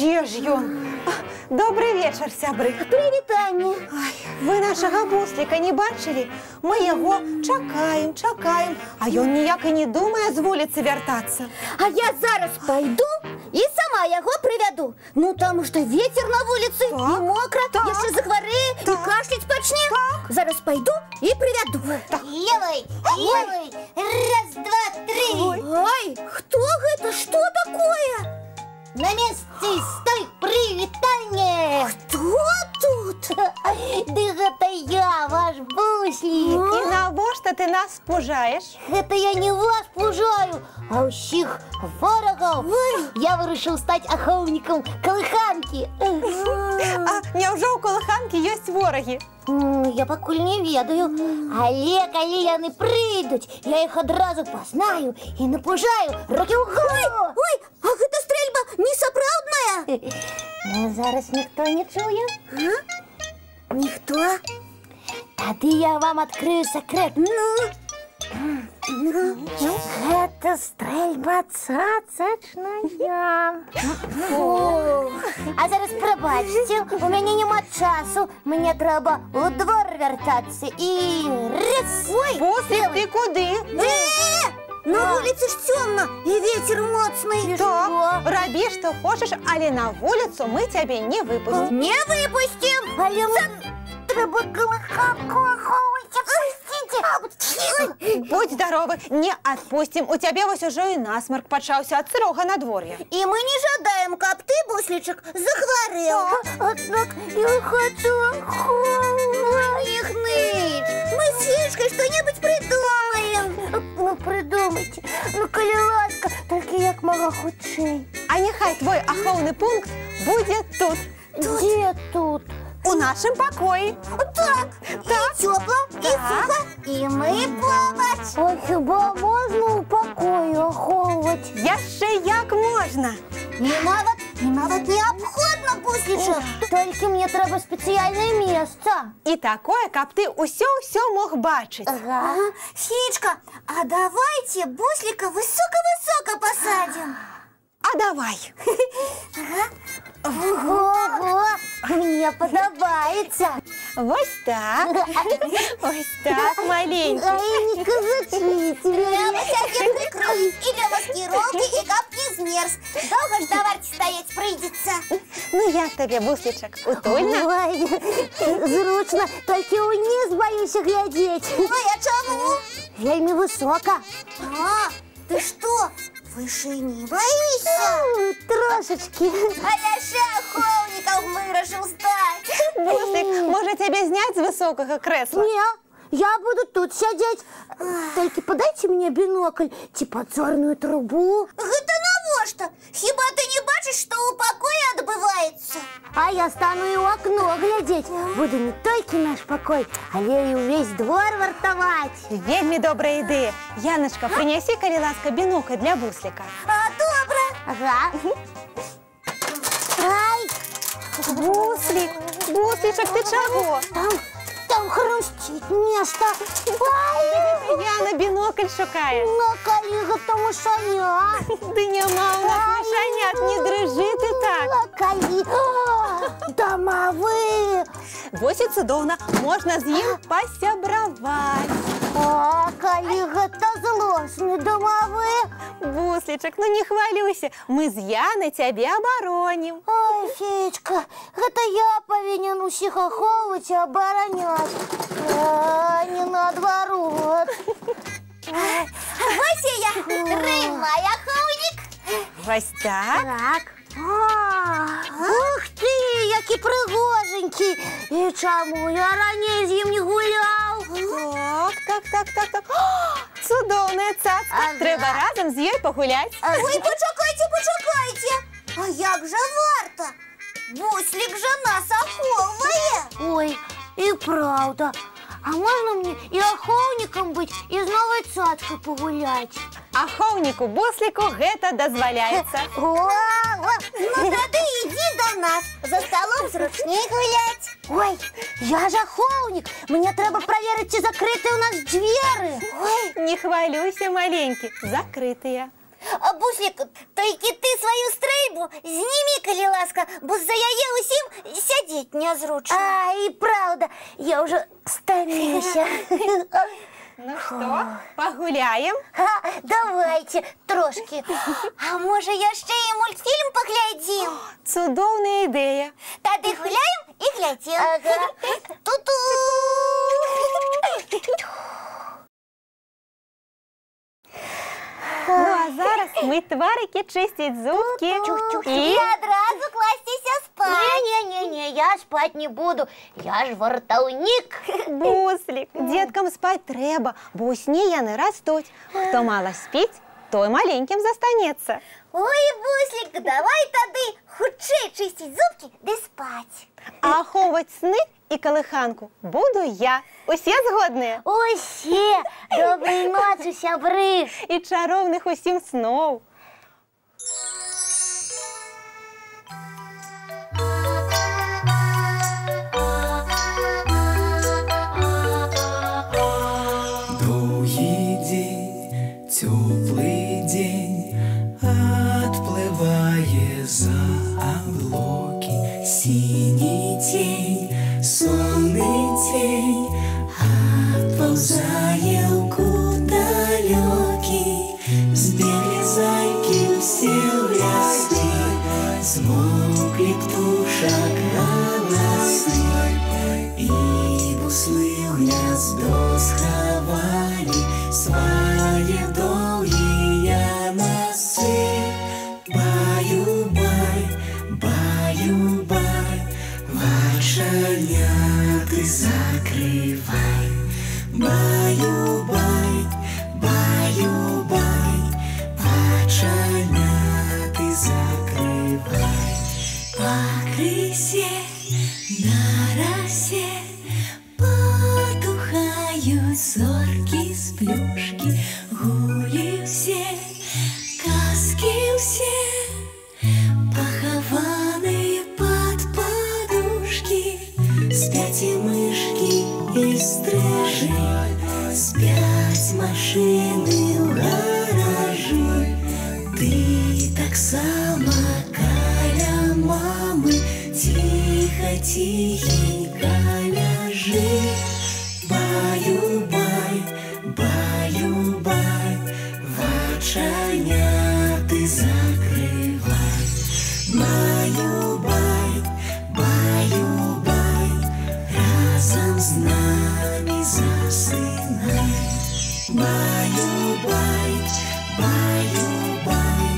Дзе ж ён? Добрый вечар, сябры. Прывітанне. Вы нашага бусліка не бачылі? Мы яго чакаем, а ён ніяк і не думае з вуліцы вяртацца. А я зараз пойду і сама яго прывяду. Ну, таму што вецер на вуліцы, і мокра, яшчэ захварэе, і кашляць пачне. Зараз пойду і прывяду. Левой, раз, два, три. Ой, хто гэта? Што такое? На месте стой, привитание. Хто тут? Ды гэта я, ваш буслік. І навошта ты нас пужаеш? Гэта я не вас пужаю, а ўсіх ворагаў. Я вырашыў стаць ахоўнікам калыханкі. А няўжо ў калыханкі ёсць ворагі? Я пакуль не ведаю, але калі яны прыйдуць, я іх адразу пазнаю і напужаю. Рукі ўгару! Ой, а гэта стрэльба не сапраўдная? Зараз ніхто не чуе? Ніхто? Тады я вам адкрыю сакрэт. Гэта стрэльба цацачная. А зараз прабачце, у мяне няма часу. Мне трэба у двор вяртацца і раз. Ой, Буслік, ты куды? на вуліцы ж цёмна і вецер моцны. Так, рабі, што хочаш, але на вуліцу мы цябе не выпусцім. Не выпусцім. Але трэба калыханку ахоўваць. Будь здаровы, не адпусцім. У цябе вось ужо і насмарк пачаўся ад сырога надвор'я. І мы не жадаем, каб ты, буслічак, захварэў. Аднак я хачу ахоўваць. Іх ныч, мы з Фішкай што-небудзь прыдумаем. Ну, прыдумайце, ну, калі ласка, толькі як мага хутчэй. А няхай твой ахоўны пункт будзе тут. Дзе тут? У нашым пакоі. Так, і цёпла, і сухо, і мы побач. А хіба можна ў пакоі ахоўваць? Яшчэ як можна. І нават неабходна, буслічак. Толькі мне трэба спецыяльнае месца. І такое, каб ты ўсё мог бачыць. Ага. Фічка, а давайте бусліка высока-высока посадим. А давай. Ого, мне падабаецца. Вось так. Ось так, маленькі. Ай, не казачыце. Прямо всякие прикрой. И для маскировки, и каб не змерз. Долго ж на варте стоять придется. Ну як табе, буслічак, утульна? Ой, зручна, толькі ўніз баюся глядзець. Ой, а чему? Вельмі высока. А, ты что, выше не боишься? Трошечки. А я ще ахоўнікам вырашыў стаць. Буслік, можа цябе зняць з высокага крэсла? Не, я буду тут сядзець. Толькі падайце мне бінокль ці падзорную трубу. Гэта навошта? Хіба ты не бачыш, што ў пакоі адбываецца? А я стану і ў акно глядзець. Буду не толькі наш пакой, але і ўвесь двор вартаваць. Вельмі добрая ідэя. Яначка, прынясі, калі ласка, бінокль для бусліка. А, добра. Ага. Ай, Буслічак, ты чаго? там хрусціць нешта. Ай, Яна бінокль шукае. на калі гэта мышаня. Ды няма ў нас мышанят, не дрыжы ты так. На калі. Дамавы. Вось і цудоўна, можна з ім пасябраваць. А калі гэта злосны дамавы. Буслічак, ну не хвалюйся, мы з Янай цябе абаронім. Ой, Фечка, гэта я павінен усіх ахоўваць і абараняць, а не наадварот. Вось і я. Трымай, ахоўнік. Вось так. Так. Ух ты, які прыгоженькі. І чаму я раней з ім не гуляў? Так. Цудоўная цацка. Ага. Трэба разам з ёй пагуляць. Ой, почакайце. А як жа варта? Буслік жа нас ахоўвае. Ой, і праўда. А можна мне і ахоўнікам быць, і з новай цацкай пагуляць? Ахоўніку бусліку гэта дазваляецца. Ну тады ідзі до нас. За столом зручней гуляць. Ой, я ж ахоўнік. Мне трэба праверыць, ці закрытыя ў нас дзверы. Ой, Не хвалюйся, маленькі, закрытыя. А Буслік, тільки ти свою стрельбу зніми, коли ласка, бо за яє усім сидіти незручно. А, и правда, я уже стомился. Ну що, погуляємо? Давайте трошки. А може, я ще і мультфільм поглядім? Чудовна ідея. Тоді гуляємо і глядім. Ага. Ту-ту! Ну а зараз митварики чистять зубки І одразу кластися спати. Не-не-не, я спать не буду, я ж вартовник. Буслік, діткам спать треба, бо у сні яни ростуть. Хто мало спить, той маленьким застанеться. Ой, Буслік, давай тоді хутче чистіть зубки, де спать. А ховать сни і колиханку буду я. Усі згодні? Усе, доброй ночи, сябры. І чаровних усім снов. Долгий день, теплый день, отплывая за облаки. Синий тень, сонный тень, отползая в далекий. Сбегли зайки все в лесы, смолкли птушек голосы. И буслы в гнездо сховали свои долгие носы. Баю-бай, баю-бай, вошаняты закрывай. Баю-бай, баю-бай, вошаняты закрывай. По крысе на росе потухают зорки с плюшки. Гули все, казки все, похованные под подушки. Спят и мышки, и стрижи, спят машины в гаражи. Ты так само каля мамы, тихо, тихенько ляжи. Баю-бай, баю-бай, вочаняты закрывай. Баю-бай, баю-бай, разом с нами засынай. Баю-бай, баю-бай,